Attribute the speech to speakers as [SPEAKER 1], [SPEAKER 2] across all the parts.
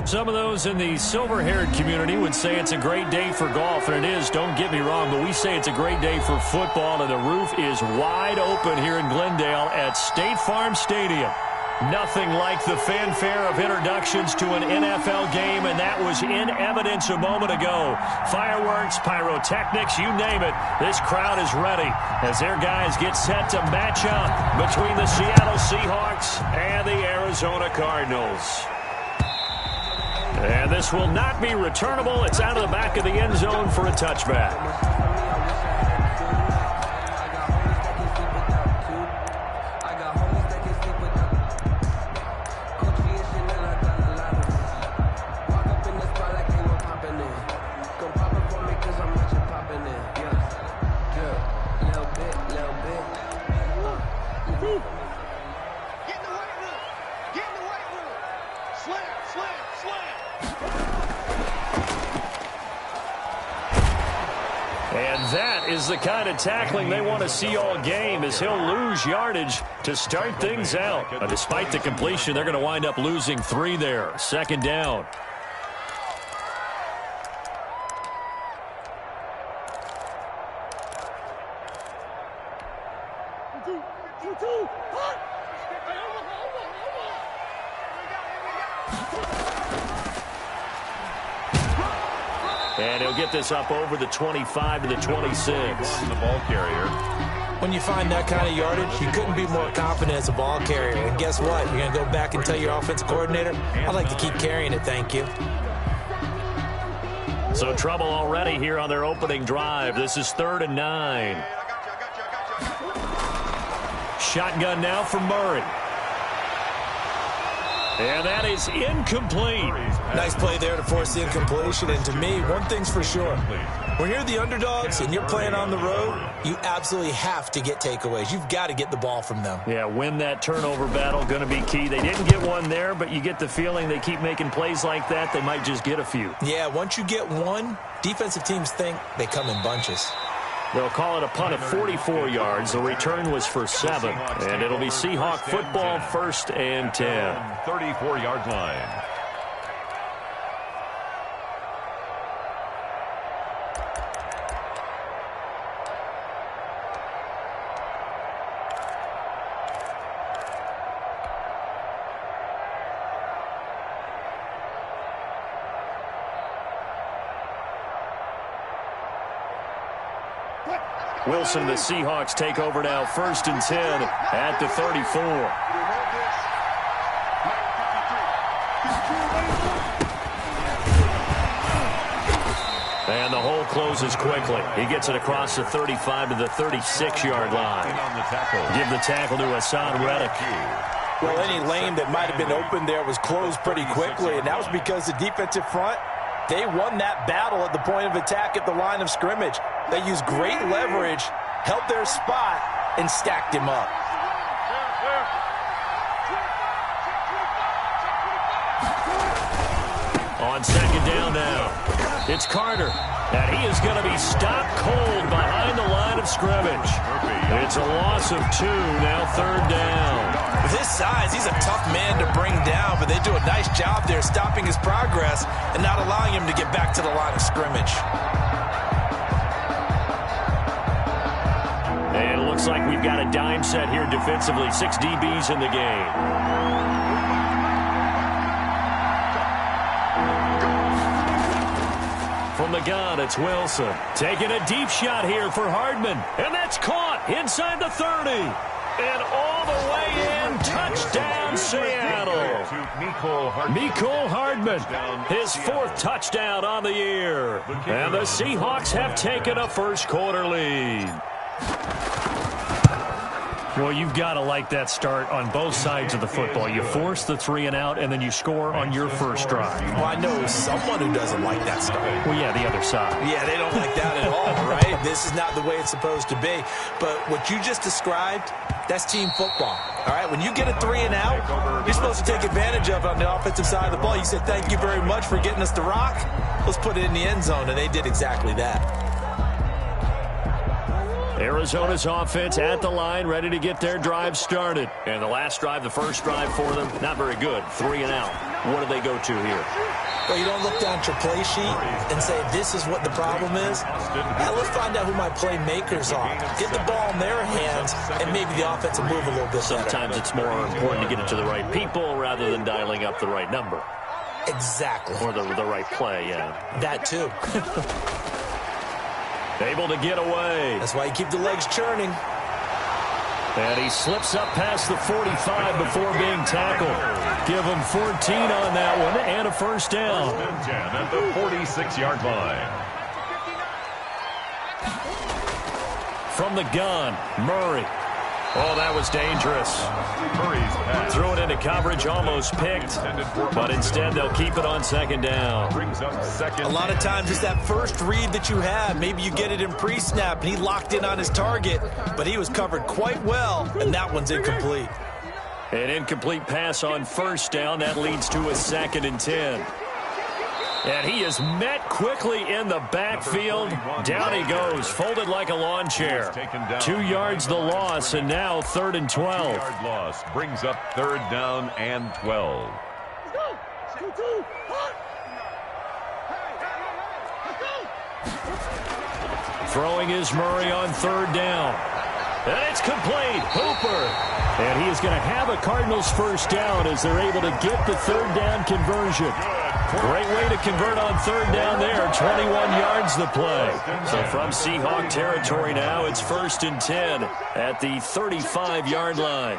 [SPEAKER 1] Some of those in the silver-haired community would say it's a great day for golf, and it is, don't get me wrong, but we say it's a great day for football, and the roof is wide open here in Glendale at State Farm Stadium. Nothing like the fanfare of introductions to an NFL game, and that was in evidence a moment ago. Fireworks, pyrotechnics, you name it. This crowd is ready as their guys get set to match up between the Seattle Seahawks and the Arizona Cardinals. And this will not be returnable. It's out of the back of the end zone for a touchback. And that is the kind of tackling they want to see all game, as he'll lose yardage to start things out. Despite the completion, they're going to wind up losing 3 there. 2nd down. And he'll get this up over the 25 to the 26.
[SPEAKER 2] The ball carrier.
[SPEAKER 3] When you find that kind of yardage, you couldn't be more confident as a ball carrier. And guess what? You're going to go back and tell your offensive coordinator, I'd like to keep carrying it, thank you.
[SPEAKER 1] So trouble already here on their opening drive. This is 3rd and 9. Shotgun now for Murray. And that is incomplete.
[SPEAKER 3] Nice play there to force the incompletion. And to me, one thing's for sure. When you're the underdogs and you're playing on the road, you absolutely have to get takeaways. You've got to get the ball from them.
[SPEAKER 1] Yeah, win that turnover battle, going to be key. They didn't get one there, but you get the feeling they keep making plays like that, they might just get a few.
[SPEAKER 3] Yeah, once you get one, defensive teams think they come in bunches.
[SPEAKER 1] They'll call it a punt of 44 yards. The return was for 7. And it'll be Seahawk football, 1st and 10.
[SPEAKER 2] 34-yard line.
[SPEAKER 1] Wilson, the Seahawks take over now, 1st and 10 at the 34. And the hole closes quickly. He gets it across the 35 to the 36-yard line. Give the tackle to Hassan Reddick.
[SPEAKER 3] Well, any lane that might have been open there was closed pretty quickly, and that was because the defensive front, they won that battle at the point of attack at the line of scrimmage. They used great leverage, held their spot, and stacked him up.
[SPEAKER 1] On 2nd down now, it's Carter. And he is going to be stopped cold behind the line of scrimmage. It's a loss of 2, now 3rd down.
[SPEAKER 3] With his size, he's a tough man to bring down, but they do a nice job there stopping his progress and not allowing him to get back to the line of scrimmage.
[SPEAKER 1] And it looks like we've got a dime set here defensively. 6 DBs in the game. From the gun, it's Wilson. Taking a deep shot here for Hardman. And that's caught inside the 30. And all the way in, touchdown Seattle. Mecole Hardman, his 4th touchdown on the year. And the Seahawks have taken a first-quarter lead. Well, you've got to like that start on both sides of the football. You force the 3 and out, and then you score on your first drive.
[SPEAKER 3] Well, I know someone who doesn't like that start.
[SPEAKER 1] Well, yeah, the other side.
[SPEAKER 3] Yeah, they don't like that at all, right? This is not the way it's supposed to be. But what you just described, that's team football. All right, when you get a 3 and out, you're supposed to take advantage of it on the offensive side of the ball. You said, thank you very much for getting us the rock. Let's put it in the end zone, and they did exactly that.
[SPEAKER 1] Arizona's offense at the line, ready to get their drive started. And the last drive, the first drive for them, not very good. 3 and out. What do they go to here?
[SPEAKER 3] Well, you don't look down at your play sheet and say, this is what the problem is. Now let's find out who my playmakers are. Get the ball in their hands, and maybe the offense will move a little bit
[SPEAKER 1] Sometimes
[SPEAKER 3] better.
[SPEAKER 1] it's more important to get it to the right people rather than dialing up the right number.
[SPEAKER 3] Exactly.
[SPEAKER 1] Or the right play, yeah.
[SPEAKER 3] That, too.
[SPEAKER 1] Able to get away.
[SPEAKER 3] That's why you keep the legs churning.
[SPEAKER 1] And he slips up past the 45 before being tackled. Give him 14 on that one and a first down.
[SPEAKER 2] First and 10 at the 46-yard line.
[SPEAKER 1] From the gun, Murray. Oh, that was dangerous.
[SPEAKER 2] Murray's pass.
[SPEAKER 1] Threw it into coverage, almost picked. But instead, they'll keep it on second down.
[SPEAKER 2] Brings up second.
[SPEAKER 3] A lot of times it's that first read that you have. Maybe you get it in pre-snap, and he locked in on his target, but he was covered quite well, and that one's incomplete.
[SPEAKER 1] An incomplete pass on first down. That leads to a 2nd and 10. And he is met quickly in the backfield. Down he goes, folded like a lawn chair. 2 yards the loss, and now 3rd and 12.
[SPEAKER 2] 2-yard loss brings up 3rd down and 12.
[SPEAKER 1] Throwing is Murray on 3rd down. And it's complete. Hooper. And he is going to have a Cardinals first down as they're able to get the 3rd down conversion. Great way to convert on 3rd down there. 21 yards the play. So from Seahawk territory now, it's 1st and 10 at the 35-yard line.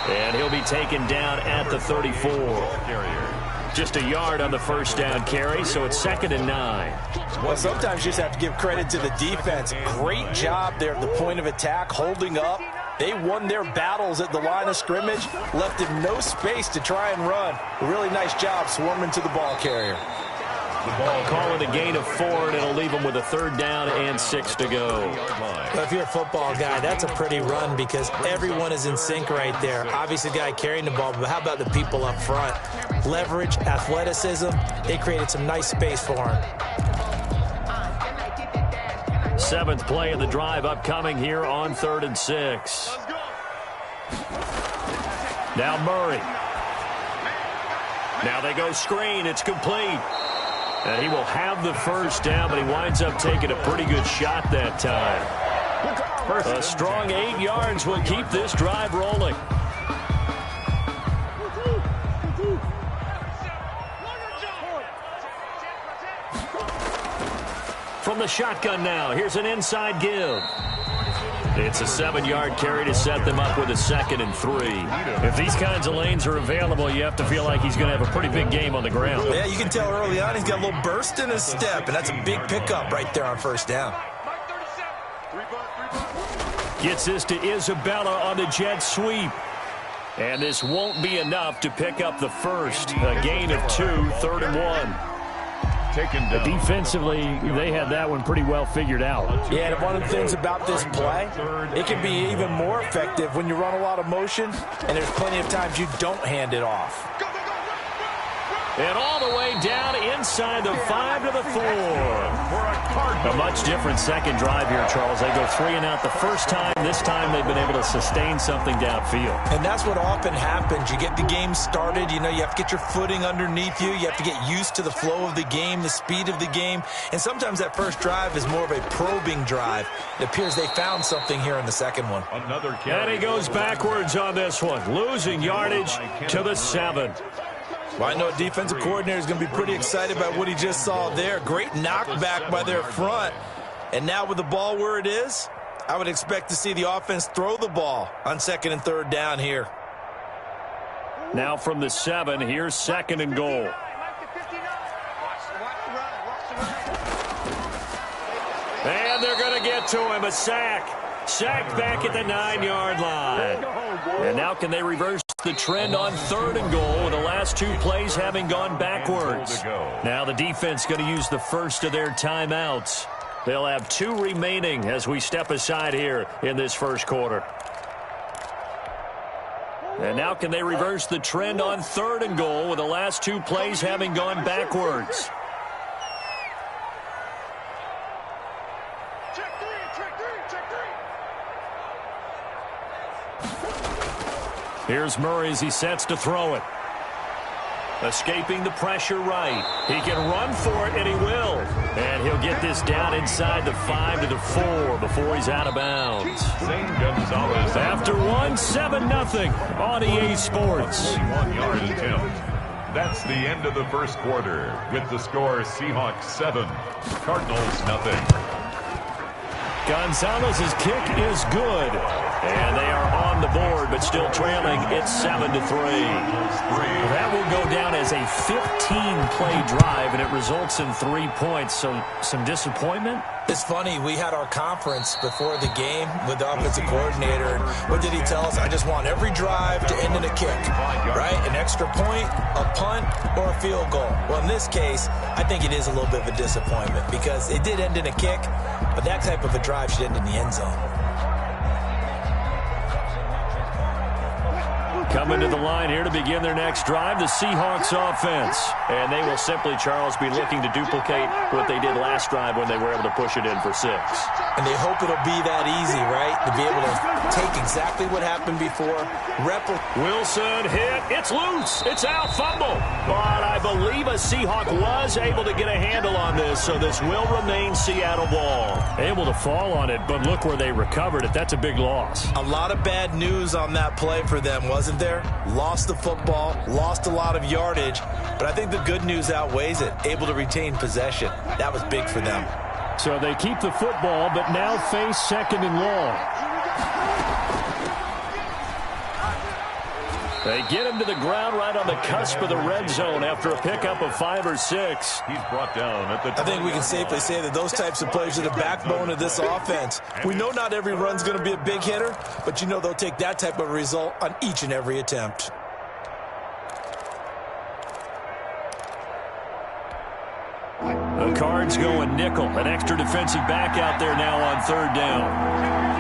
[SPEAKER 1] And he'll be taken down at the 34. Just a yard on the first down carry, so it's 2nd and 9.
[SPEAKER 3] Well, sometimes you just have to give credit to the defense. Great job there at the point of attack, holding up. They won their battles at the line of scrimmage, left him no space to try and run. A really nice job swarming to the ball carrier.
[SPEAKER 1] Call it a gain of 4, and it'll leave them with a 3rd down and 6 to go.
[SPEAKER 3] Well, if you're a football guy, that's a pretty run because everyone is in sync right there. Obviously, the guy carrying the ball, but how about the people up front? Leverage, athleticism, they created some nice space for him.
[SPEAKER 1] 7th play of the drive upcoming here on 3rd and 6. Now Murray. Now they go screen. It's complete. And he will have the first down, but he winds up taking a pretty good shot that time. A strong 8 yards will keep this drive rolling. From the shotgun now, here's an inside give. It's a 7-yard carry to set them up with a 2nd and 3. If these kinds of lanes are available, you have to feel like he's going to have a pretty big game on the ground.
[SPEAKER 3] Yeah, you can tell early on he's got a little burst in his step, and that's a big pickup right there on first down.
[SPEAKER 1] Gets this to Isabella on the jet sweep. And this won't be enough to pick up the first. A gain of 2, 3rd and 1.
[SPEAKER 2] Taken down.
[SPEAKER 1] Defensively, they had that one pretty well figured out.
[SPEAKER 3] Yeah, and one of the things about this play, it can be even more effective when you run a lot of motion, and there's plenty of times you don't hand it off.
[SPEAKER 1] And all the way down inside the 5 to the 4. A much different second drive here, Charles. They go 3 and out the first time. This time they've been able to sustain something downfield.
[SPEAKER 3] And that's what often happens. You get the game started. You know, you have to get your footing underneath you. You have to get used to the flow of the game, the speed of the game. And sometimes that first drive is more of a probing drive. It appears they found something here in the second one.
[SPEAKER 2] Another carry.
[SPEAKER 1] And he goes backwards on this one, losing yardage to the 7.
[SPEAKER 3] Well, I know a defensive coordinator is going to be pretty excited about what he just saw there. Great knockback by their front. And now with the ball where it is, I would expect to see the offense throw the ball on 2nd and 3rd down here.
[SPEAKER 1] Now from the 7, here's 2nd and goal. And they're going to get to him, a sack. Sacked back at the 9-yard line. And now can they reverse the trend on 3rd and goal with the last 2 plays having gone backwards? Now the defense going to use the first of their timeouts. They'll have 2 remaining as we step aside here in this first quarter. And now can they reverse the trend on 3rd and goal with the last 2 plays having gone backwards? Here's Murray as he sets to throw it. Escaping the pressure right. He can run for it, and he will. And he'll get this down inside the 5 to the 4 before he's out of bounds. After 7-0 on EA Sports.
[SPEAKER 2] 41-yard attempt. That's the end of the first quarter with the score Seahawks 7, Cardinals 0.
[SPEAKER 1] Gonzalez's kick is good. And they are on the board, but still trailing. It's 7-3. That will go down as a 15-play drive, and it results in 3 points. So some disappointment?
[SPEAKER 3] It's funny, we had our conference before the game with the offensive coordinator. What did he tell us? I just want every drive to end in a kick, right? An extra point, a punt, or a field goal. Well, in this case, I think it is a little bit of a disappointment because it did end in a kick, but that type of a drive should end in the end zone.
[SPEAKER 1] Coming to the line here to begin their next drive, the Seahawks offense. And they will simply, Charles, be looking to duplicate what they did last drive when they were able to push it in for 6.
[SPEAKER 3] And they hope it'll be that easy, right? To be able to take exactly what happened before.
[SPEAKER 1] Wilson hit. It's loose. It's out. Fumble. But I believe a Seahawk was able to get a handle on this, so this will remain Seattle ball. Able to fall on it, but look where they recovered it. That's a big loss.
[SPEAKER 3] A lot of bad news on that play for them, wasn't there? Lost the football, lost a lot of yardage, but I think the good news outweighs it. Able to retain possession. That was big for them.
[SPEAKER 1] So they keep the football, but now face 2nd and long. They get him to the ground right on the cusp of the red zone after a pickup of 5 or 6.
[SPEAKER 2] He's brought down at the
[SPEAKER 3] I think we can safely say that those types of players are the backbone of this offense. We know not every run's going to be a big hitter, but you know they'll take that type of result on each and every attempt.
[SPEAKER 1] The Cards going nickel. An extra defensive back out there now on 3rd down.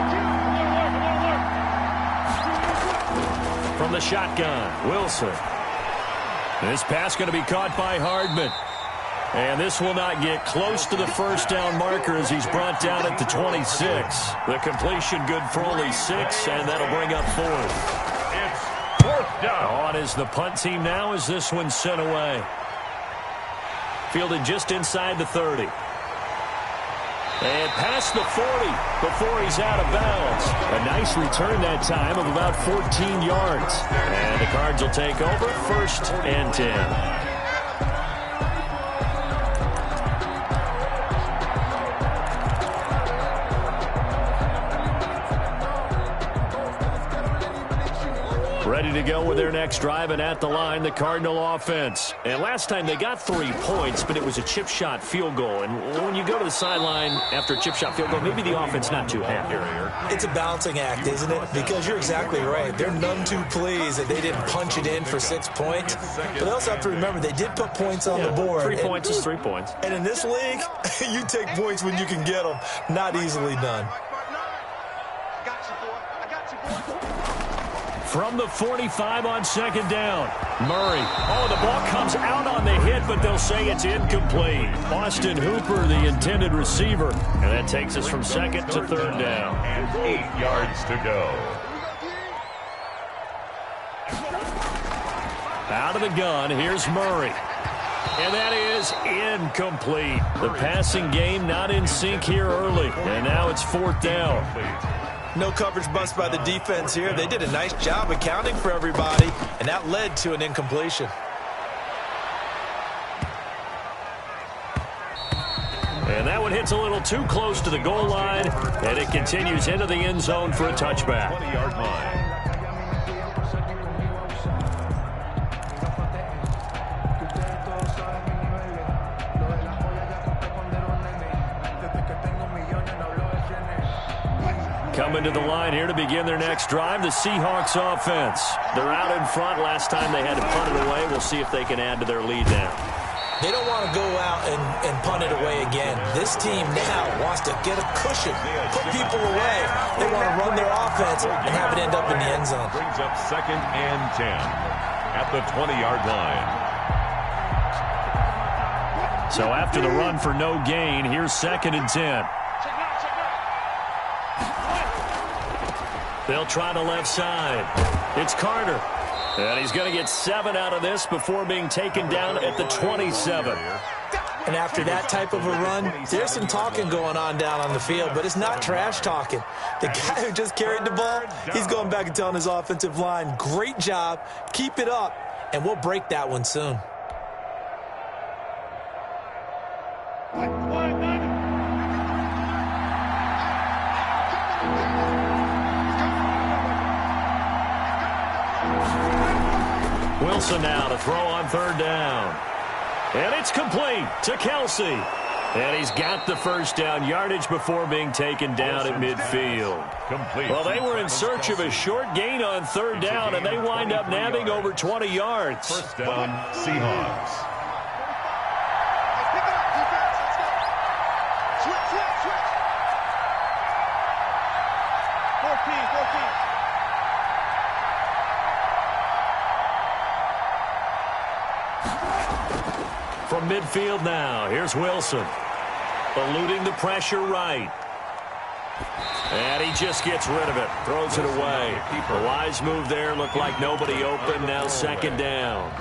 [SPEAKER 1] From the shotgun, Wilson. This pass going to be caught by Hardman. And this will not get close to the 1st down marker as he's brought down at the 26. The completion good for only 6, and that'll bring up 4th.
[SPEAKER 2] It's 4th down.
[SPEAKER 1] On is the punt team now as this one's sent away. Fielded just inside the 30. And past the 40 before he's out of bounds. A nice return that time of about 14 yards. And the Cards will take over 1st and 10. Ready to go with their next drive, and at the line, the Cardinal offense. And last time they got 3 points, but it was a chip shot field goal. And when you go to the sideline after a chip shot field goal, maybe the offense not too happy.
[SPEAKER 3] It's a balancing act, isn't it? Because you're exactly right. They're none too pleased that they didn't punch it in for 6 points. But they also have to remember they did put points on the board.
[SPEAKER 1] 3 points is 3 points.
[SPEAKER 3] And in this league, you take points when you can get them. Not easily done.
[SPEAKER 1] From the 45 on 2nd down. Murray. Oh, the ball comes out on the hit, but they'll say it's incomplete. Austin Hooper, the intended receiver. And that takes us from 2nd to 3rd down.
[SPEAKER 2] And 8 yards to go.
[SPEAKER 1] Out of the gun, here's Murray. And that is incomplete. The passing game not in sync here early. And now it's 4th down.
[SPEAKER 3] No coverage bust by the defense here. They did a nice job accounting for everybody, and that led to an incompletion.
[SPEAKER 1] And that one hits a little too close to the goal line, and it continues into the end zone for a touchback.
[SPEAKER 2] 20-yard line.
[SPEAKER 1] Coming to the line here to begin their next drive, the Seahawks offense. They're out in front. Last time they had to punt it away. We'll see if they can add to their lead now.
[SPEAKER 3] They don't want to go out and punt it away again. This team now wants to get a cushion, put people away. They want to run their offense and have it end up in the end zone.
[SPEAKER 2] Brings up 2nd and 10 at the 20-yard line.
[SPEAKER 1] So after the run for no gain, here's 2nd and 10. They'll try the left side. It's Carter. And he's going to get 7 out of this before being taken down at the 27.
[SPEAKER 3] And after that type of a run, there's some talking going on down on the field, but it's not trash talking. The guy who just carried the ball, he's going back and telling his offensive line, great job, keep it up, and we'll break that one soon.
[SPEAKER 1] Wilson now to throw on 3rd down. And it's complete to Kelsey. And he's got the first down yardage before being taken down at midfield. Well, they were in search of a short gain on 3rd down, and they wind up nabbing over 20 yards.
[SPEAKER 2] First down, Seahawks.
[SPEAKER 1] From midfield now, here's Wilson. Eluding the pressure right. And he just gets rid of it. Throws it away. A wise move there. Looked like nobody open. Now 2nd down.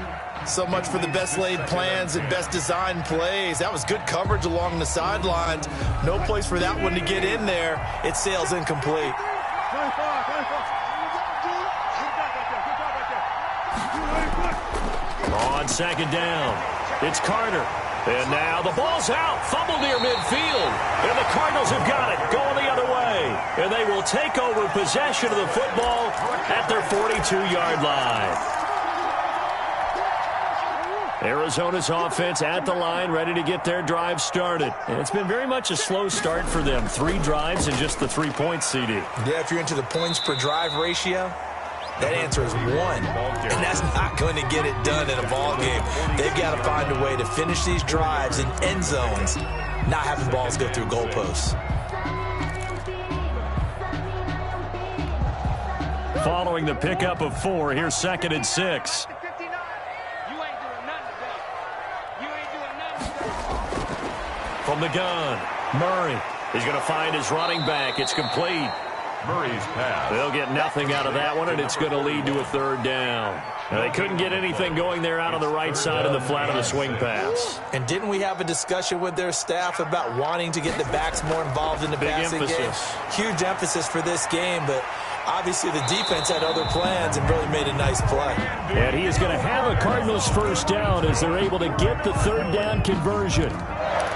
[SPEAKER 3] So much for the best laid plans and best designed plays. That was good coverage along the sidelines. No place for that one to get in there. It sails incomplete.
[SPEAKER 1] On 2nd down, it's Carter. And now the ball's out. Fumble near midfield. And the Cardinals have got it. Going the other way. And they will take over possession of the football at their 42-yard line. Arizona's offense at the line, ready to get their drive started. And it's been very much a slow start for them. 3 drives and just the 3 points, CD.
[SPEAKER 3] Yeah, if you're into the points per drive ratio, that answer is 1. And that's not going to get it done in a ball game. They've got to find a way to finish these drives in end zones, not having balls go through goalposts.
[SPEAKER 1] Following the pickup of 4, here's 2nd and 6. From the gun, Murray. He's going to find his running back. It's complete.
[SPEAKER 2] Murray's pass.
[SPEAKER 1] They'll get nothing out of that one, and it's going to lead to a 3rd down. Now, they couldn't get anything going there out on the right side of the flat of the swing pass.
[SPEAKER 3] And didn't we have a discussion with their staff about wanting to get the backs more involved in the passing game? Huge emphasis for this game, but obviously the defense had other plans and really made a nice play.
[SPEAKER 1] And he is going to have a Cardinals first down as they're able to get the 3rd down conversion.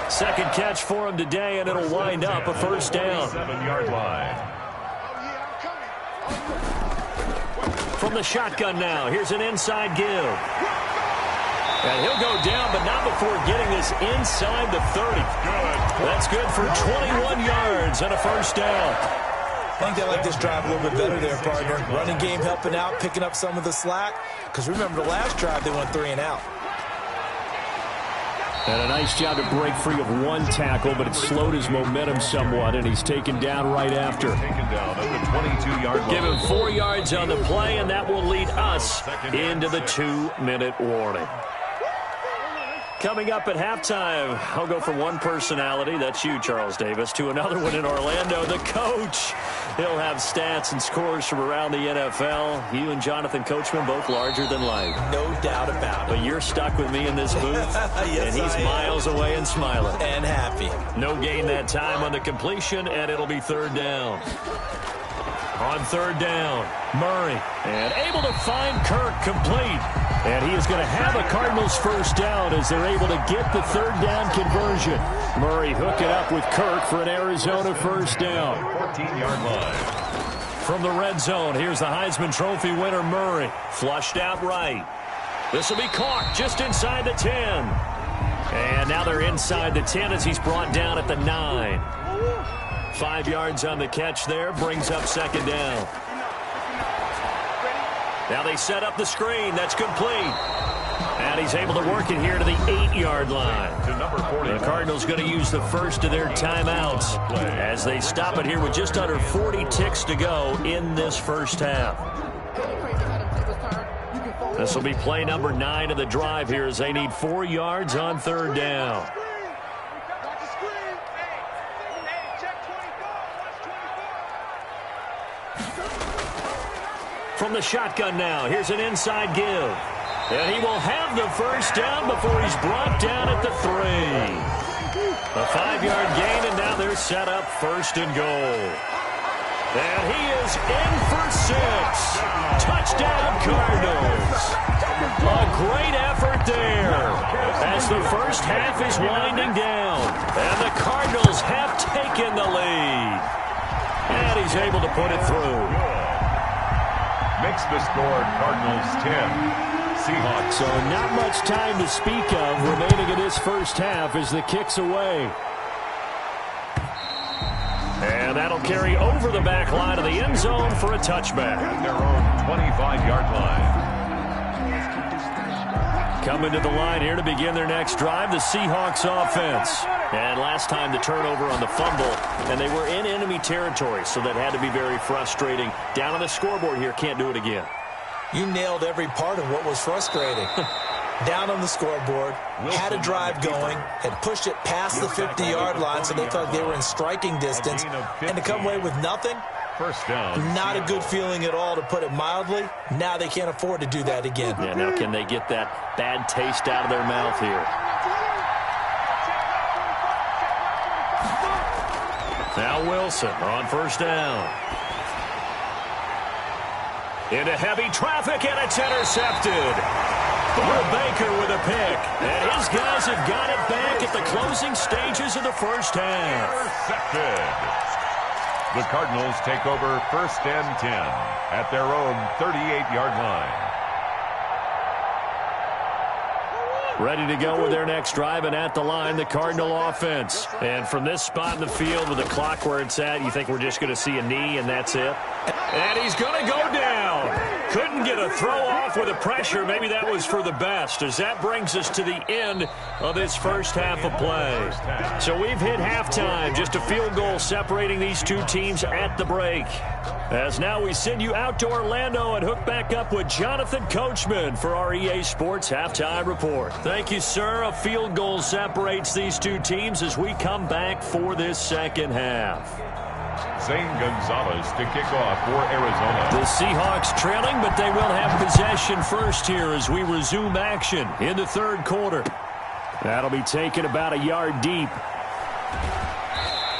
[SPEAKER 1] 2nd catch for him today, and it'll wind up a first down.
[SPEAKER 2] 7-yard line.
[SPEAKER 1] From the shotgun now, here's an inside give. And he'll go down, but not before getting this inside the 30. That's good for 21 yards and a first down.
[SPEAKER 3] I think they like this drive a little bit better there, partner. Running game helping out, picking up some of the slack. Because remember, the last drive, they went 3 and out.
[SPEAKER 1] And a nice job to break free of 1 tackle, but it slowed his momentum somewhat, and he's taken down right after.
[SPEAKER 2] Taken down at the 22-yard line.
[SPEAKER 1] Give him 4 yards on the play, and that will lead us into the 2-minute warning. Coming up at halftime, I'll go from one personality, that's you, Charles Davis, to another one in Orlando, the coach. He'll have stats and scores from around the NFL. You and Jonathan Coachman, both larger than life.
[SPEAKER 3] No doubt about it.
[SPEAKER 1] But you're stuck with me in this booth,
[SPEAKER 3] yes,
[SPEAKER 1] and he's miles away and smiling.
[SPEAKER 3] And happy.
[SPEAKER 1] No gain that time on the completion, and it'll be 3rd down. On 3rd down, Murray, and able to find Kirk complete. And he is going to have a Cardinals first down as they're able to get the 3rd down conversion. Murray hook it up with Kirk for an Arizona first down.
[SPEAKER 2] 14-yard line.
[SPEAKER 1] From the red zone, here's the Heisman Trophy winner, Murray. Flushed out right. This will be caught just inside the 10. And now they're inside the 10 as he's brought down at the 9. 5 yards on the catch there, brings up 2nd down. Now they set up the screen. That's complete. And he's able to work it here to the 8-yard line. The Cardinals going to use the first of their timeouts as they stop it here with just under 40 ticks to go in this first half. This will be play number 9 of the drive here as they need 4 yards on third down. From the shotgun now, here's an inside give. And he will have the first down before he's brought down at the 3. A 5-yard gain, and now they're set up first and goal. And he is in for 6. Touchdown, Cardinals. A great effort there as the first half is winding down. And the Cardinals have taken the lead. And he's able to put it through.
[SPEAKER 2] Makes the score Cardinals 10. Seahawks.
[SPEAKER 1] So not much time to speak of remaining in this first half as the kick's away. And that'll carry over the back line of the end zone for a touchback.
[SPEAKER 2] At their own 25-yard line.
[SPEAKER 1] Coming to the line here to begin their next drive, the Seahawks offense. And last time the turnover on the fumble, and they were in enemy territory, so that had to be very frustrating. Down on the scoreboard here, can't do it again.
[SPEAKER 3] You nailed every part of what was frustrating. Down on the scoreboard, had a drive going, had pushed it past the 50-yard line so they felt they were in striking distance, and to come away with nothing,
[SPEAKER 2] first down.
[SPEAKER 3] Not a good feeling at all, to put it mildly. Now they can't afford to do that again.
[SPEAKER 1] Yeah, now can they get that bad taste out of their mouth here? Now Wilson on first down. Into heavy traffic, and it's intercepted. Baker with a pick. And his guys have got it back at the closing stages of the first half.
[SPEAKER 2] Intercepted. The Cardinals take over first and 10 at their own 38-yard line.
[SPEAKER 1] Ready to go with their next drive, and at the line, the Cardinal offense. And from this spot in the field with the clock where it's at, you think we're just going to see a knee and that's it? And he's going to go down. Couldn't get a throw off with the pressure. Maybe that was for the best, as that brings us to the end of this first half of play. So we've hit halftime, just a field goal separating these two teams at the break. As now we send you out to Orlando and hook back up with Jonathan Coachman for our EA Sports Halftime Report. Thank you, sir. A field goal separates these two teams as we come back for this second half.
[SPEAKER 2] Zane Gonzalez to kick off for Arizona.
[SPEAKER 1] The Seahawks trailing, but they will have possession first here as we resume action in the third quarter. That'll be taken about a yard deep.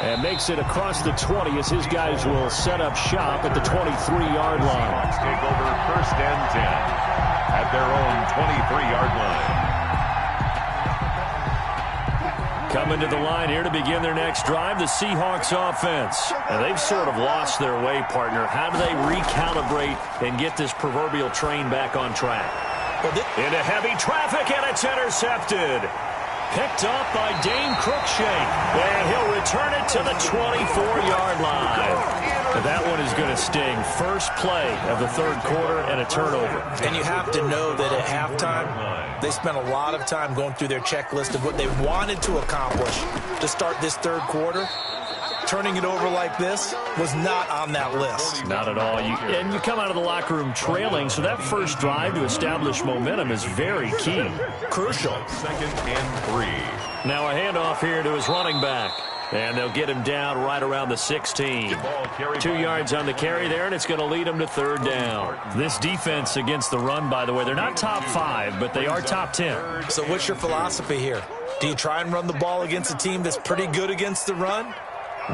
[SPEAKER 1] And makes it across the 20 as his guys will set up shop at the 23-yard line.
[SPEAKER 2] Seahawks take over first and 10 at their own 23-yard line.
[SPEAKER 1] Coming to the line here to begin their next drive, the Seahawks offense. And they've sort of lost their way, partner. How do they recalibrate and get this proverbial train back on track? Into heavy traffic, and it's intercepted. Picked up by Dane Cruikshank. And he'll return it to the 24-yard line. But that one is going to sting. First play of the third quarter and a turnover.
[SPEAKER 3] And you have to know that at halftime, they spent a lot of time going through their checklist of what they wanted to accomplish to start this third quarter. Turning it over like this was not on that list.
[SPEAKER 1] Not at all. And you come out of the locker room trailing, so that first drive to establish momentum is very key. Crucial.
[SPEAKER 2] Second and 3.
[SPEAKER 1] Now a handoff here to his running back. And they'll get him down right around the 16. 2 yards on the carry there, and it's going to lead him to third down. This defense against the run, by the way, they're not top 5, but they are top 10.
[SPEAKER 3] So what's your philosophy here? Do you try and run the ball against a team that's pretty good against the run?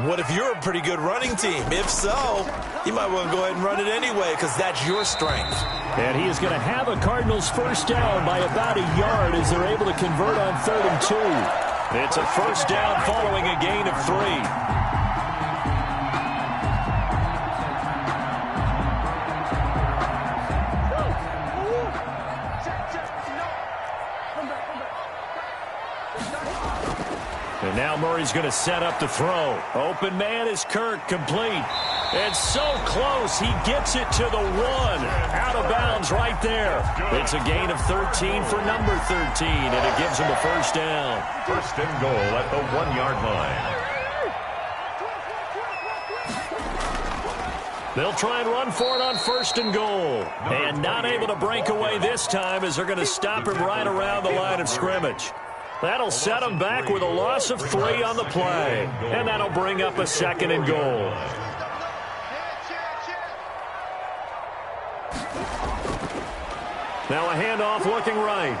[SPEAKER 3] What if you're a pretty good running team? If so, you might want to go ahead and run it anyway because that's your strength.
[SPEAKER 1] And he is going to have a Cardinals first down by about a yard as they're able to convert on 3rd and 2. It's a first down following a gain of 3. And now Now Murray's going to set up the throw. Open man is Kirk, complete. It's so close, he gets it to the 1. Out of bounds right there. It's a gain of 13 for number 13, and it gives him a first down.
[SPEAKER 2] First and goal at the 1-yard line.
[SPEAKER 1] They'll try and run for it on first and goal. And not able to break away this time as they're going to stop him right around the line of scrimmage. That'll set him back with a loss of 3 on the play. And that'll bring up a second and goal. Now a handoff looking right.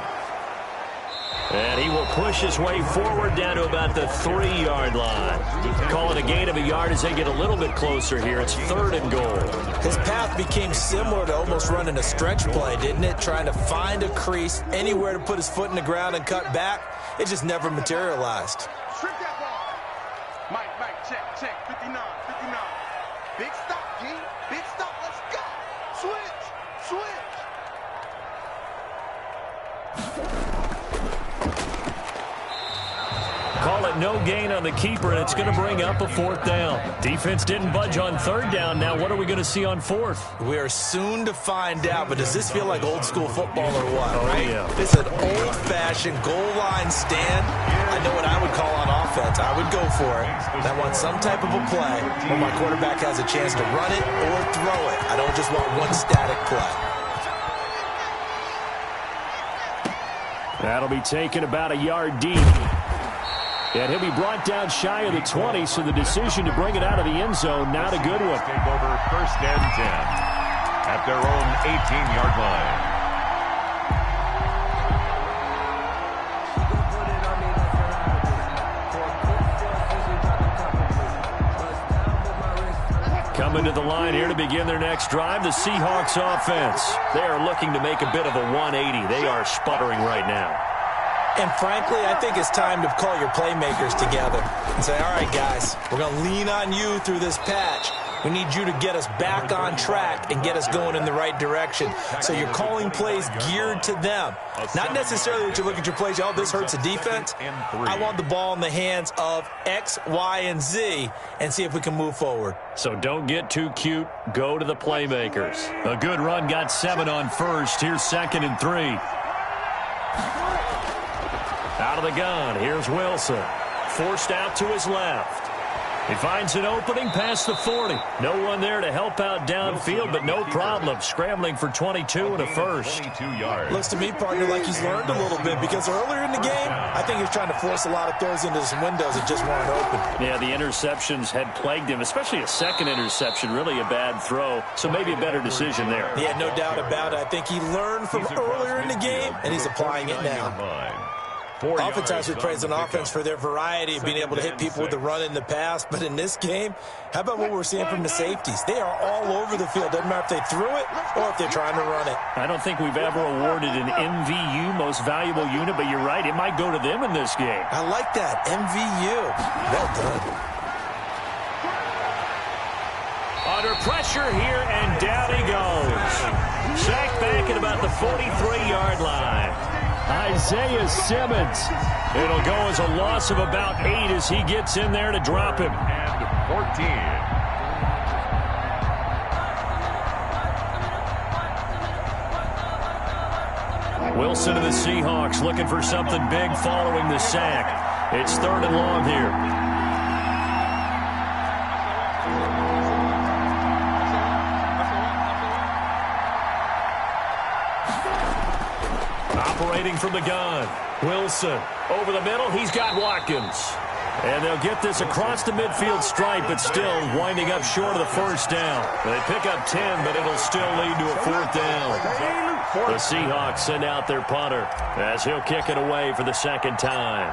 [SPEAKER 1] And he will push his way forward down to about the 3-yard line. Call it a gain of a yard as they get a little bit closer here. It's 3rd and goal.
[SPEAKER 3] His path became similar to almost running a stretch play, didn't it? Trying to find a crease, anywhere to put his foot in the ground and cut back. It just never materialized.
[SPEAKER 4] Trick that ball. Mike, check. 59. Big stop, G. Big stop. Let's go. Switch.
[SPEAKER 1] Call it no gain on the keeper, and it's going to bring up a 4th down. Defense didn't budge on 3rd down. Now what are we going to see on 4th?
[SPEAKER 3] We are soon to find out, but does this feel like old school football or what, right?
[SPEAKER 1] Yeah.
[SPEAKER 3] This is an old-fashioned goal line stand. I know what I would call on offense. I would go for it. I want some type of a play where my quarterback has a chance to run it or throw it. I don't just want one static play.
[SPEAKER 1] That'll be taken about a yard deep. And he'll be brought down shy of the 20, so the decision to bring it out of the end zone, not a good one.
[SPEAKER 2] Take over 1st and 10 at their own 18-yard line.
[SPEAKER 1] Coming to the line here to begin their next drive, the Seahawks offense. They are looking to make a bit of a 180. They are sputtering right now.
[SPEAKER 3] And frankly, I think it's time to call your playmakers together and say, all right, guys, we're going to lean on you through this patch. We need you to get us back on track and get us going in the right direction. So you're calling plays geared to them. Not necessarily that you look at your plays, oh, this hurts the defense. I want the ball in the hands of X, Y, and Z and see if we can move forward.
[SPEAKER 1] So don't get too cute. Go to the playmakers. A good run got 7 on first. Here's 2nd and 3. Out of the gun, here's Wilson. Forced out to his left. He finds an opening past the 40. No one there to help out downfield, but no problem. Scrambling for 22 and a first.
[SPEAKER 2] 22 yards.
[SPEAKER 3] Looks to me, partner, like he's learned a little bit because earlier in the game, I think he was trying to force a lot of throws into some windows that just weren't open.
[SPEAKER 1] Yeah, the interceptions had plagued him, especially a second interception, really a bad throw. So maybe a better decision there.
[SPEAKER 3] Yeah, no doubt about it. I think he learned from earlier in the game, and he's applying it now. Oftentimes we praise an offense for their variety of being able to hit people with the run in the pass, but in this game, how about what we're seeing from the safeties? They are all over the field. Doesn't matter if they threw it or if they're trying to run it.
[SPEAKER 1] I don't think we've ever awarded an MVU, most valuable unit, but you're right, it might go to them in this game.
[SPEAKER 3] I like that, MVU. Well done.
[SPEAKER 1] Under pressure here, and down he goes. Sacked back at about the 43-yard line. Isaiah Simmons. It'll go as a loss of about 8 as he gets in there to drop him.
[SPEAKER 2] And 14.
[SPEAKER 1] Wilson of the Seahawks looking for something big following the sack. It's 3rd and long here. Operating from the gun. Wilson over the middle. He's got Watkins. And they'll get this across the midfield stripe, but still winding up short of the first down. They pick up 10, but it'll still lead to a 4th down. The Seahawks send out their punter as he'll kick it away for the 2nd time.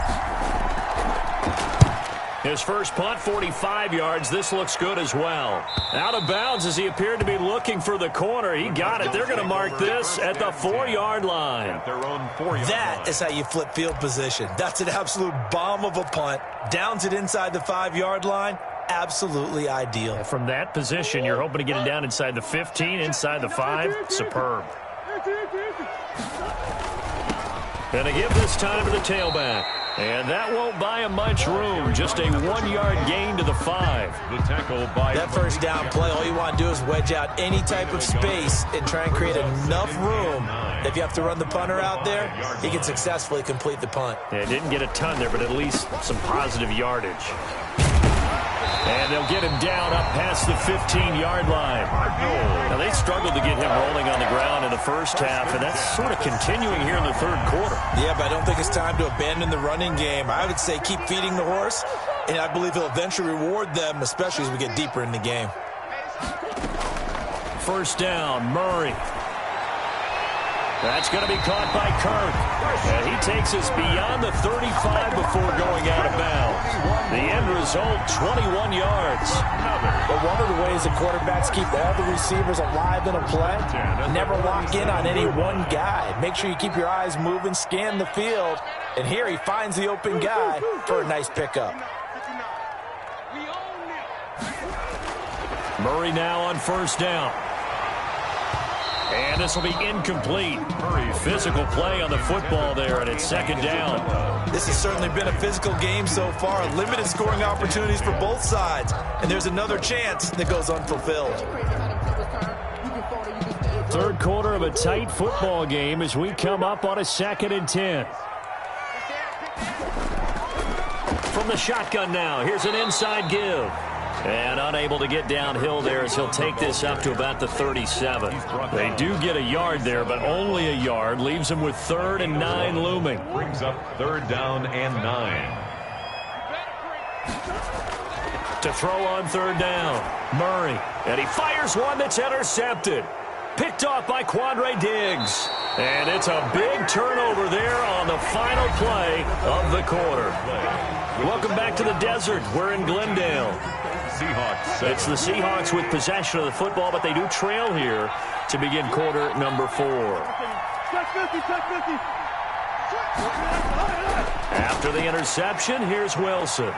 [SPEAKER 1] His first punt, 45 yards. This looks good as well. Out of bounds as he appeared to be looking for the corner. He got it. They're going to mark this at the 4-yard line.
[SPEAKER 2] At their own 4-yard
[SPEAKER 3] That
[SPEAKER 2] line.
[SPEAKER 3] is how you flip field position. That's an absolute bomb of a punt. Downs it inside the 5-yard line. Absolutely ideal.
[SPEAKER 1] From that position, you're hoping to get it down inside the 15, inside the 5. Superb. And a give this time to the tailback. And that won't buy him much room. Just a 1-yard gain to the 5.
[SPEAKER 2] The tackle by
[SPEAKER 3] that first down play, all you want to do is wedge out any type of space and try and create enough room. If you have to run the punter out there, he can successfully complete the punt.
[SPEAKER 1] Yeah, didn't get a ton there, but at least some positive yardage. And they'll get him down up past the 15-yard line. Now, they struggled to get him rolling on the ground in the first half, and that's sort of continuing here in the third quarter.
[SPEAKER 3] Yeah, but I don't think it's time to abandon the running game. I would say keep feeding the horse, and I believe he'll eventually reward them, especially as we get deeper in the game.
[SPEAKER 1] First down, Murray. That's going to be caught by Kirk. And he takes us beyond the 35 before going out of bounds. The end result, 21 yards.
[SPEAKER 3] But one of the ways the quarterbacks keep all the receivers alive in a play, never lock in on any one guy. Make sure you keep your eyes moving, scan the field. And here he finds the open guy for a nice pickup.
[SPEAKER 1] Murray now on first down. And this will be incomplete. Physical play on the football there, and it's second down.
[SPEAKER 3] This has certainly been a physical game so far. Limited scoring opportunities for both sides. And there's another chance that goes unfulfilled.
[SPEAKER 1] Third quarter of a tight football game as we come up on a 2nd and 10. From the shotgun now, here's an inside give. And unable to get downhill there as he'll take this up to about the 37. They do get a yard there, but only a yard. Leaves him with 3rd and 9 looming.
[SPEAKER 2] Brings up 3rd down and 9.
[SPEAKER 1] To throw on 3rd down, Murray. And he fires one that's intercepted. Picked off by Quandre Diggs. And it's a big turnover there on the final play of the quarter. Welcome back to the desert. We're in Glendale.
[SPEAKER 2] Seahawks.
[SPEAKER 1] It's the Seahawks with possession of the football, but they do trail here to begin quarter number 4. After the interception, here's Wilson.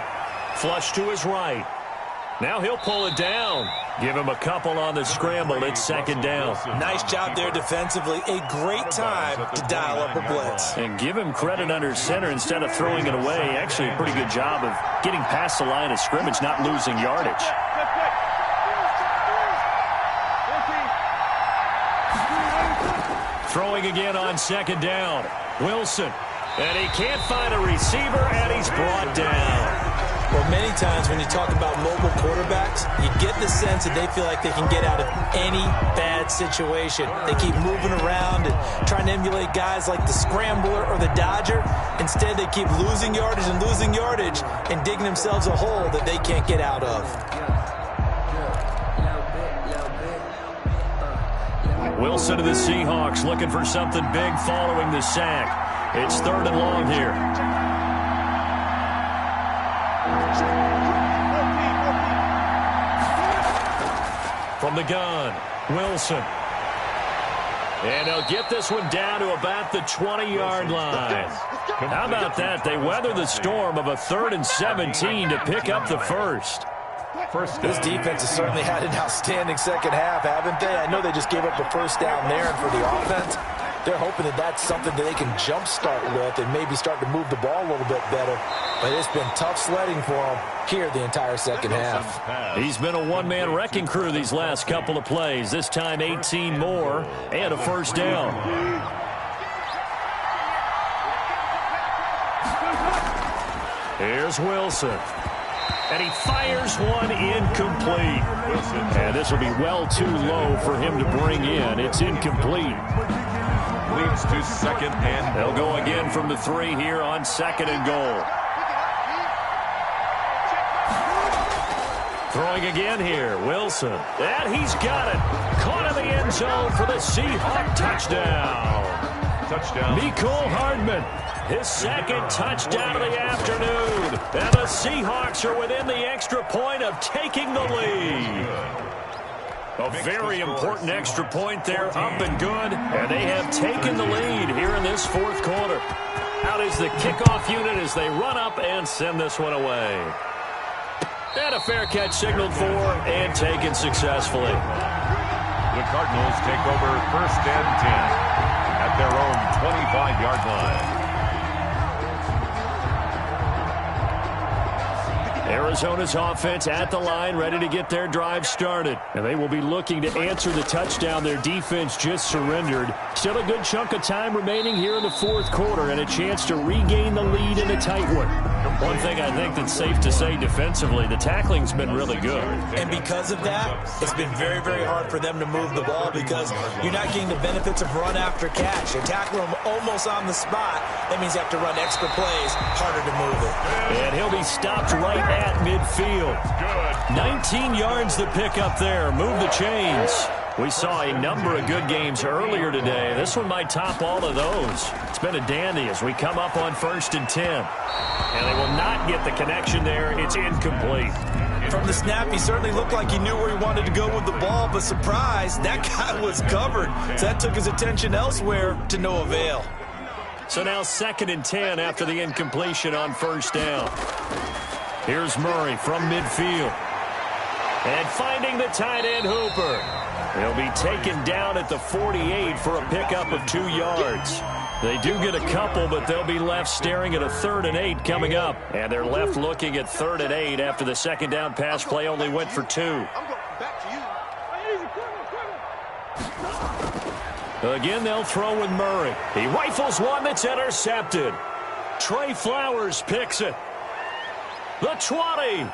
[SPEAKER 1] Flush to his right. Now he'll pull it down. Give him a couple on the scramble. It's second down.
[SPEAKER 3] Nice job there defensively. A great time to dial up a blitz.
[SPEAKER 1] And give him credit under center instead of throwing it away. Actually a pretty good job of getting past the line of scrimmage, not losing yardage. Throwing again on second down. Wilson. And he can't find a receiver, and he's brought down.
[SPEAKER 3] Well, many times when you talk about mobile quarterbacks, you get the sense that they feel like they can get out of any bad situation. They keep moving around and trying to emulate guys like the Scrambler or the Dodger. Instead, they keep losing yardage and digging themselves a hole that they can't get out of.
[SPEAKER 1] Wilson to the Seahawks looking for something big following the sack. It's 3rd and long here. From the gun, Wilson. And they'll get this one down to about the 20-yard line. How about that? They weather the storm of a 3rd and 17 to pick up the first.
[SPEAKER 3] This defense has certainly had an outstanding second half, haven't they? I know they just gave up the first down there, and for the offense, they're hoping that that's something that they can jumpstart with and maybe start to move the ball a little bit better. But it's been tough sledding for them here the entire second half.
[SPEAKER 1] He's been a one-man wrecking crew these last couple of plays. This time 18 more and a first down. Here's Wilson. And he fires one incomplete. And this will be well too low for him to bring in. It's incomplete.
[SPEAKER 2] Leads to 2nd and
[SPEAKER 1] They'll go again from the 3 here on 2nd and goal. Throwing again here, Wilson. And he's got it. Caught in the end zone for the Seahawk touchdown. Mecole Hardman. His 2nd touchdown of the afternoon. And the Seahawks are within the extra point of taking the lead. A very important extra point there, up and good. And they have taken the lead here in this 4th quarter. Out is the kickoff unit as they run up and send this one away. And a fair catch signaled for and taken successfully.
[SPEAKER 2] the Cardinals take over 1st and 10 at their own 25-yard line.
[SPEAKER 1] Arizona's offense at the line, ready to get their drive started. And they will be looking to answer the touchdown their defense just surrendered. Still a good chunk of time remaining here in the fourth quarter and a chance to regain the lead in a tight one. One thing I think that's safe to say defensively, the tackling's been really good.
[SPEAKER 3] And because of that, it's been very, very hard for them to move the ball because you're not getting the benefits of run after catch. You're tackling them almost on the spot. That means you have to run extra plays, harder to move it.
[SPEAKER 1] And he'll be stopped right at midfield. 19 yards to pick up there. Move the chains. We saw a number of good games earlier today. This one might top all of those. It's been a dandy as we come up on 1st and 10. And they will not get the connection there. It's incomplete.
[SPEAKER 3] From the snap, he certainly looked like he knew where he wanted to go with the ball, but surprise, that guy was covered. So that took his attention elsewhere to no avail.
[SPEAKER 1] So now 2nd and 10 after the incompletion on 1st down. Here's Murray from midfield. And finding the tight end Hooper. He'll be taken down at the 48 for a pickup of 2 yards. They do get a couple, but they'll be left staring at a 3rd and 8 coming up. And they're left looking at 3rd and 8 after the 2nd down pass play only went for 2. Again, they'll throw with Murray. He rifles one that's intercepted. Trey Flowers picks it. The 20.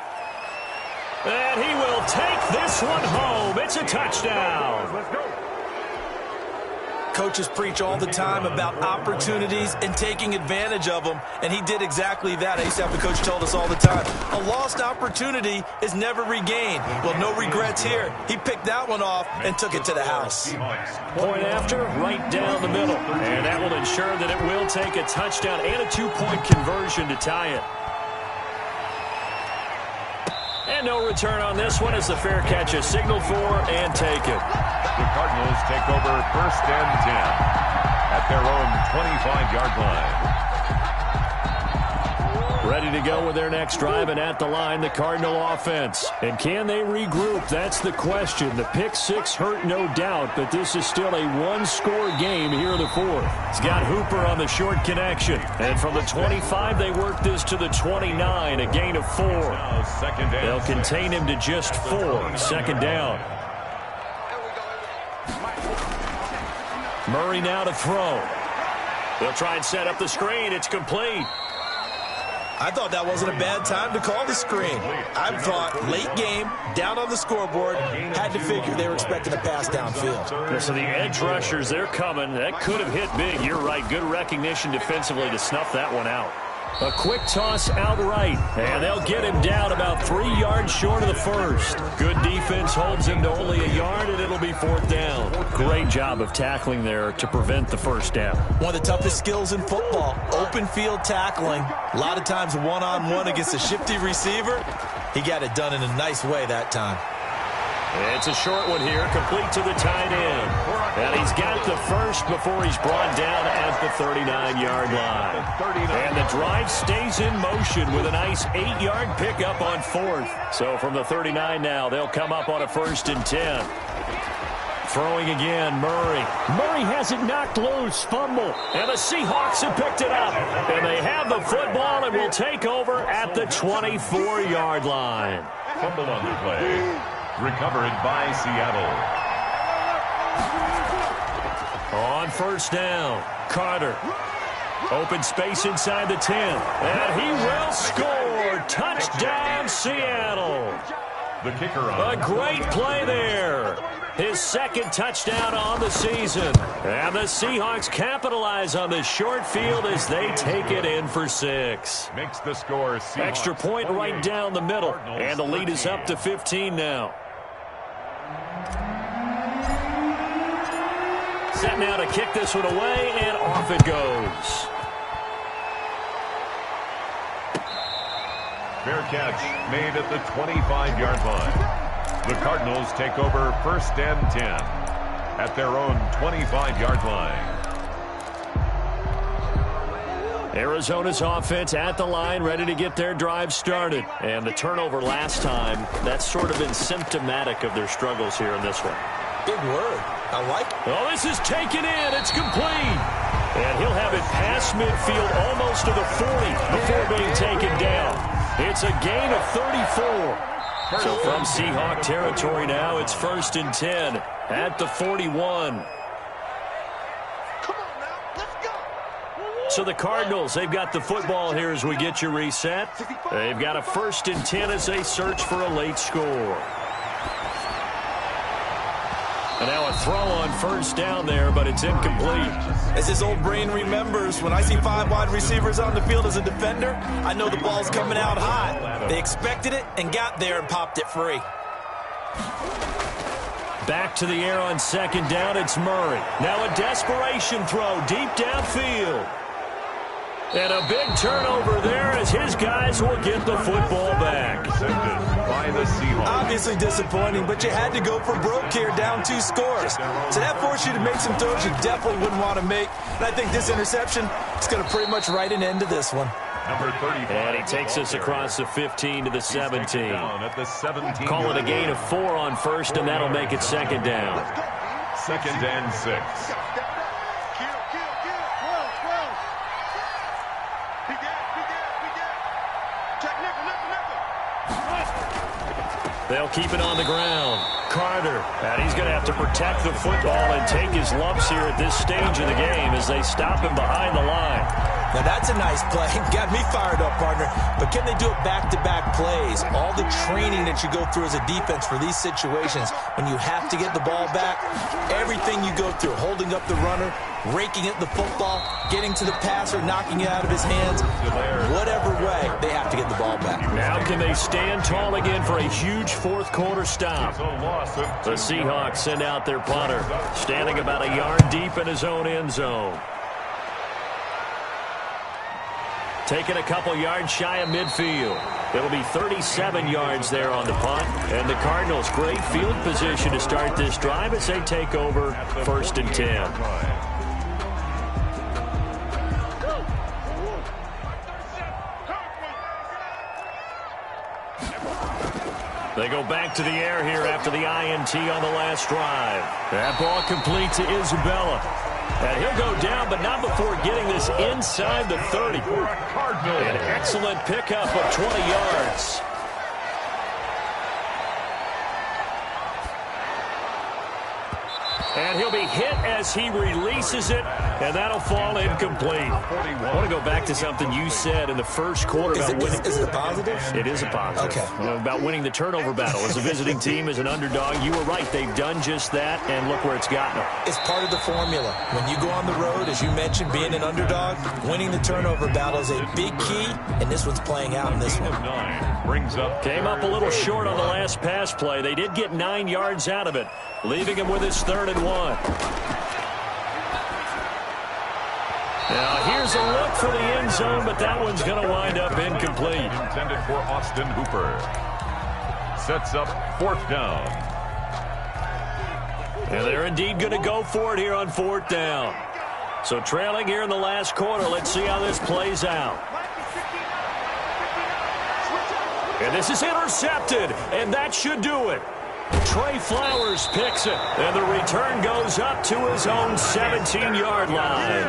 [SPEAKER 1] And he will take this one home. It's a touchdown. Let's go.
[SPEAKER 3] Coaches preach all the time about opportunities and taking advantage of them, and he did exactly that. I used to have the coach told us all the time, a lost opportunity is never regained. Well, no regrets here. He picked that one off and took it to the house.
[SPEAKER 1] Point after, right down the middle. And that will ensure that it will take a touchdown and a 2-point conversion to tie it. And no return on this one as the fair catch is signaled for and taken.
[SPEAKER 2] The Cardinals take over 1st and 10 at their own 25-yard line.
[SPEAKER 1] Ready to go with their next drive, and at the line, the Cardinal offense. And can they regroup? That's the question. The pick six hurt, no doubt, but this is still a one-score game here in the fourth. It's got Hooper on the short connection. And from the 25, they work this to the 29, a gain of 4. They'll contain him to just 4. 2nd down. Murray now to throw. They'll try and set up the screen. It's complete.
[SPEAKER 3] I thought that wasn't a bad time to call the screen. I thought late game, down on the scoreboard, had to figure they were expecting a pass downfield.
[SPEAKER 1] So the edge rushers, they're coming. That could have hit big. You're right. Good recognition defensively to snuff that one out. A quick toss outright, and they'll get him down about 3 yards short of the first. Good defense holds him to only a yard, and it'll be 4th down. Great job of tackling there to prevent the 1st down.
[SPEAKER 3] One of the toughest skills in football, open field tackling. A lot of times one-on-one against a shifty receiver. He got it done in a nice way that time.
[SPEAKER 1] It's a short one here, complete to the tight end. And he's got the first before he's brought down at the 39-yard line. And the drive stays in motion with a nice 8-yard pickup on 4th. So from the 39 now, they'll come up on a 1st and 10. Throwing again, Murray. Murray has it knocked loose, fumble. And the Seahawks have picked it up. And they have the football and will take over at the 24-yard line.
[SPEAKER 2] Fumble on the play. Recovered by Seattle.
[SPEAKER 1] On 1st down, Carter. Open space inside the 10. And he will score. Touchdown, Seattle.
[SPEAKER 2] The kicker on.
[SPEAKER 1] A great play there. His 2nd touchdown on the season. And the Seahawks capitalize on the short field as they take it in for 6.
[SPEAKER 2] Makes the score Seahawks.
[SPEAKER 1] Extra point right down the middle. And the lead is up to 15 now. Set now to kick this one away, and off it goes.
[SPEAKER 2] Fair catch made at the 25-yard line. The Cardinals take over 1st and 10 at their own 25-yard line.
[SPEAKER 1] Arizona's offense at the line, ready to get their drive started. And the turnover last time, that's sort of been symptomatic of their struggles here in this one.
[SPEAKER 3] Big word. I like it.
[SPEAKER 1] Oh, this is taken in. It's complete. And he'll have it past midfield almost to the 40 before being taken down. It's a gain of 34. So from Seahawk territory now, it's 1st and 10 at the 41. So the Cardinals, they've got the football here as we get you reset. They've got a 1st and 10 as they search for a late score. And now a throw on 1st down there, but it's incomplete.
[SPEAKER 3] As his old brain remembers, when I see 5 wide receivers on the field as a defender, I know the ball's coming out high. They expected it and got there and popped it free.
[SPEAKER 1] Back to the air on 2nd down, it's Murray. Now a desperation throw deep downfield. And a big turnover there as his guys will get the football back.
[SPEAKER 2] By the Seahawks.
[SPEAKER 3] Obviously disappointing, but you had to go for broke here, down 2 scores. So that forced you to make some throws you definitely wouldn't want to make. And I think this interception is going to pretty much write an end to this one.
[SPEAKER 2] Number 35.
[SPEAKER 1] And he takes us across the 15 to the 17.
[SPEAKER 2] At the 17.
[SPEAKER 1] Call it a gain of 4 on 1st, and that'll make it 2nd down.
[SPEAKER 2] 2nd and 6.
[SPEAKER 1] They'll keep it on the ground. Carter, and he's going to have to protect the football and take his lumps here at this stage of the game as they stop him behind the line.
[SPEAKER 3] Now that's a nice play. Got me fired up, partner. But can they do it back-to-back plays? All the training that you go through as a defense for these situations, when you have to get the ball back, everything you go through, holding up the runner, raking at the football, getting to the passer, knocking it out of his hands, whatever way, they have to get the ball back.
[SPEAKER 1] Now can they stand tall again for a huge 4th quarter stop? The Seahawks send out their punter, standing about a yard deep in his own end zone. Taking a couple yards shy of midfield. It'll be 37 yards there on the punt. And the Cardinals, great field position to start this drive as they take over 1st and 10. They go back to the air here after the INT on the last drive. That ball complete to Isabella. And he'll go down, but not before getting this inside the 30. An excellent pickup of 20 yards. And he'll be hit as he releases it, and that'll fall incomplete. I want to go back to something you said in the 1st quarter.
[SPEAKER 3] Is it a positive?
[SPEAKER 1] It is a positive.
[SPEAKER 3] Okay.
[SPEAKER 1] About winning the turnover battle. As a visiting team, as an underdog, you were right. They've done just that, and look where it's gotten them.
[SPEAKER 3] It's part of the formula. When you go on the road, as you mentioned, being an underdog, winning the turnover battle is a big key, and this one's playing out in this one.
[SPEAKER 1] Came up a little short on the last pass play. They did get 9 yards out of it, leaving him with his 3rd and 1. Now here's a look for the end zone, but that one's going to wind up incomplete.
[SPEAKER 2] Intended for Austin Hooper. Sets up 4th down.
[SPEAKER 1] And they're indeed going to go for it here on 4th down. So trailing here in the last quarter, let's see how this plays out. And this is intercepted, and that should do it. Trey Flowers picks it, and the return goes up to his own 17-yard line.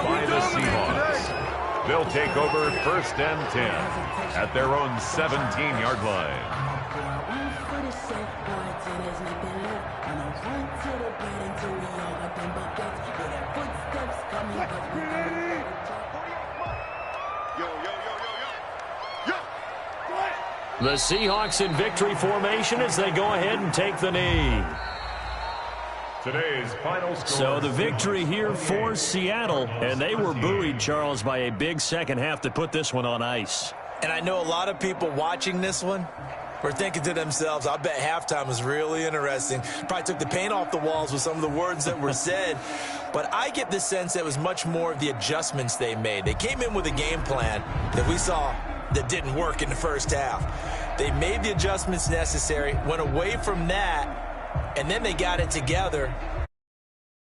[SPEAKER 2] By the Seahawks. They'll take over 1st and 10 at their own 17-yard line.
[SPEAKER 1] The Seahawks in victory formation as they go ahead and take the knee.
[SPEAKER 2] Today's final score.
[SPEAKER 1] So the victory here for Seattle, and they were buoyed, Charles, by a big second half to put this one on ice.
[SPEAKER 3] And I know a lot of people watching this one were thinking to themselves, I bet halftime was really interesting. Probably took the paint off the walls with some of the words that were said. But I get the sense that it was much more of the adjustments they made. They came in with a game plan that we saw that didn't work in the first half. They made the adjustments necessary, went away from that, and then they got it together